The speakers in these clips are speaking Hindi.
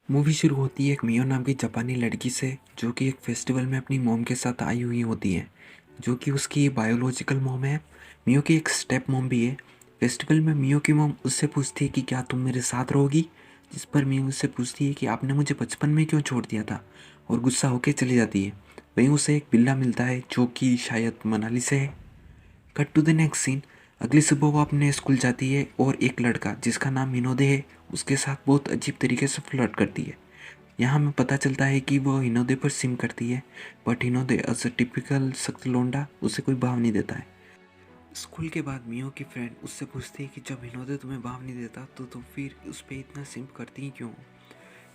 मूवी शुरू होती है एक मियो नाम की जापानी लड़की से, जो कि एक फेस्टिवल में अपनी मॉम के साथ आई हुई होती है, जो कि उसकी बायोलॉजिकल मॉम है। मियो की एक स्टेप मॉम भी है। फेस्टिवल में मियो की मॉम उससे पूछती है कि क्या तुम मेरे साथ रहोगी, जिस पर मियो उससे पूछती है कि आपने मुझे बचपन में क्यों छोड़ दिया था, और गुस्सा होकर चली जाती है। वहीं उसे एक बिल्ला मिलता है जो कि शायद मनाली से है। Cut to the next scene. अगली सुबह वो अपने स्कूल जाती है और एक लड़का जिसका नाम हिनोदे है उसके साथ बहुत अजीब तरीके से फ्लर्ट करती है। यहाँ हमें पता चलता है कि वो हिनोदे पर सिम करती है, बट हिनोदे एज अ टिपिकल सख्त लोंडा उसे कोई भाव नहीं देता है। स्कूल के बाद मियो की फ्रेंड उससे पूछती है कि जब हिनोदे तुम्हें भाव नहीं देता तो तुम फिर उस पर इतना सिम करती ही क्यों?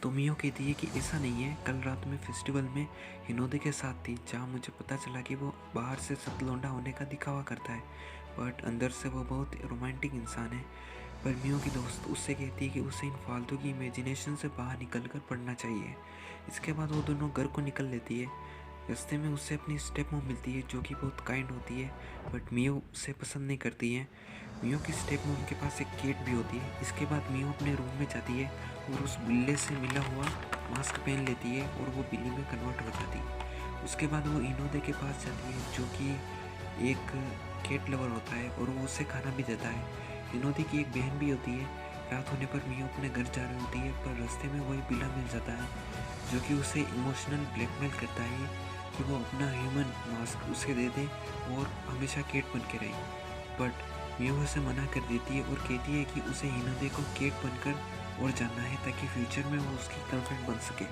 तो मियो कहती है कि ऐसा नहीं है, कल रात में फेस्टिवल में हिनोदे के साथ थी, जहाँ मुझे पता चला कि वो बाहर से सख्त लोंडा होने का दिखावा करता है, बट अंदर से वो बहुत रोमांटिक इंसान है। पर मियो की दोस्त उससे कहती है कि उसे इन फालतू की इमेजिनेशन से बाहर निकल कर पढ़ना चाहिए। इसके बाद वो दोनों घर को निकल लेती है। रास्ते में उससे अपनी स्टेप मॉम मिलती है जो कि बहुत काइंड होती है, बट मियो उसे पसंद नहीं करती है। मियो की स्टेप मॉम के पास एक केट भी होती है। इसके बाद मियो अपने रूम में जाती है और उस बिल्ले से मिला हुआ मास्क पहन लेती है और वो बिल्ली में कन्वर्ट हो जाती है। उसके बाद वो इनोदे के पास जाती है जो कि एक केट लवर होता है और वो उसे खाना भी देता है। इनोदे की एक बहन भी होती है। रात होने पर मियो अपने घर जा रही होती है, पर रास्ते में वही बिल्ला मिल जाता है जो कि उसे इमोशनल ब्लैकमेल करता है कि वो अपना ह्यूमन मास्क उसे दे दे और हमेशा केट बन के रहे। बट मियो उसे मना कर देती है और कहती है कि उसे हिनोदे को केट बनकर और जानना है ताकि फ्यूचर में वो उसकी गर्लफ्रेंड बन सके।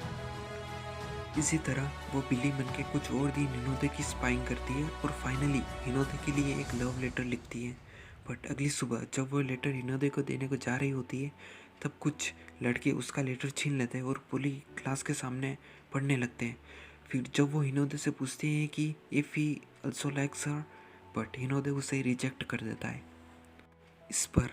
इसी तरह वो बिल्ली बनके कुछ और दिन हिनोदे की स्पाइंग करती है और फाइनली हिनोदे के लिए एक लव लेटर लिखती है। बट अगली सुबह जब वो लेटर हिनोदे को देने को जा रही होती है, तब कुछ लड़के उसका लेटर छीन लेते हैं और पूरी क्लास के सामने पढ़ने लगते हैं। फिर जब वो हिनोदे से पूछते हैं कि if he also likes her, but Hinode उसे रिजेक्ट कर देता है। इस पर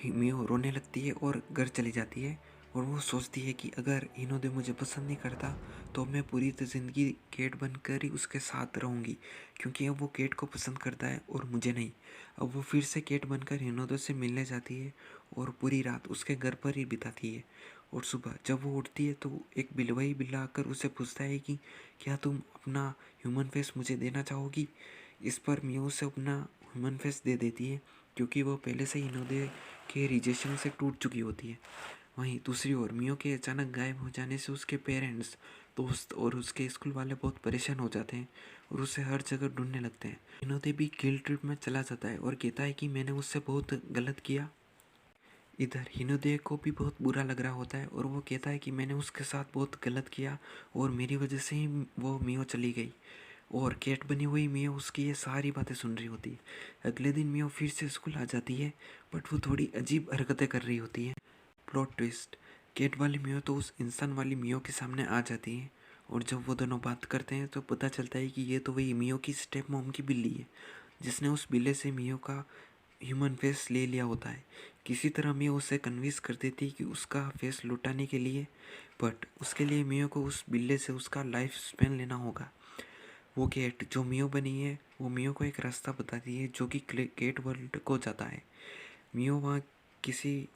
मियो रोने लगती है और घर चली जाती है, और वो सोचती है कि अगर हिनोदे मुझे पसंद नहीं करता तो मैं पूरी ज़िंदगी केट बनकर ही उसके साथ रहूँगी, क्योंकि अब वो केट को पसंद करता है और मुझे नहीं। अब वो फिर से केट बनकर हिनोदे से मिलने जाती है और पूरी रात उसके घर पर ही बिताती है। और सुबह जब वो उठती है तो एक बिलवई बिल्ला आकर उसे पूछता है कि क्या तुम अपना ह्यूमन फेस मुझे देना चाहोगी? इस पर मियो उसे अपना ह्यूमन फेस दे देती है, क्योंकि वो पहले से ही हिनोदे के रिजेक्शन से टूट चुकी होती है। वहीं दूसरी ओर मियो के अचानक गायब हो जाने से उसके पेरेंट्स, दोस्त और उसके स्कूल वाले बहुत परेशान हो जाते हैं और उसे हर जगह ढूंढने लगते हैं। हिनोदे भी गिल्ट ट्रिप में चला जाता है और कहता है कि मैंने उससे बहुत गलत किया। इधर हिनोदे को भी बहुत बुरा लग रहा होता है और वो कहता है कि मैंने उसके साथ बहुत गलत किया और मेरी वजह से ही वो मियो चली गई। और केट बनी हुई मियो उसकी ये सारी बातें सुन रही होती है। अगले दिन मियो फिर से स्कूल आ जाती है, बट वो थोड़ी अजीब हरकतें कर रही होती है। Plot twist. केट वाली मियो तो उस इंसान वाली मियो के सामने आ जाती है, और जब वो दोनों बात करते हैं तो पता चलता है कि ये तो वही मियो की स्टेप मॉम की बिल्ली है, जिसने उस बिल्ले से मियो का ह्यूमन फेस ले लिया होता है। किसी तरह मियो उसे कन्विंस कर देती है कि उसका फेस लुटाने के लिए, बट उसके लिए मियो को उस बिल्ले से उसका लाइफ स्पेन लेना होगा। वो केट जो मियो बनी है वो मियो को एक रास्ता बताती है जो कि केट वर्ल्ड को जाता है। मियो वहाँ किसी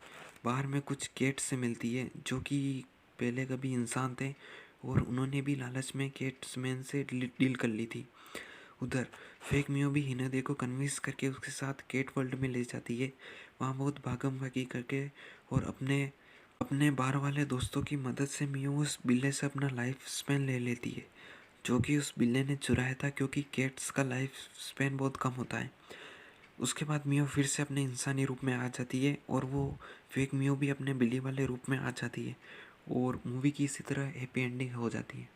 बार में कुछ केट से मिलती है जो कि पहले कभी इंसान थे, और उन्होंने भी लालच में केट्समैन से डील कर ली थी। उधर फेक मियो भी हिनोदे को कन्विंस करके उसके साथ केट वर्ल्ड में ले जाती है। वहाँ बहुत भागम भागी करके और अपने अपने बाहर वाले दोस्तों की मदद से मियो उस बिल्ले से अपना लाइफ स्पेन ले लेती है, जो कि उस बिल्ले ने चुराया था, क्योंकि कैट्स का लाइफ स्पेन बहुत कम होता है। उसके बाद मियो फिर से अपने इंसानी रूप में आ जाती है और वो फेक मियो भी अपने बिल्ली वाले रूप में आ जाती है, और मूवी की इसी तरह हैप्पी एंडिंग हो जाती है।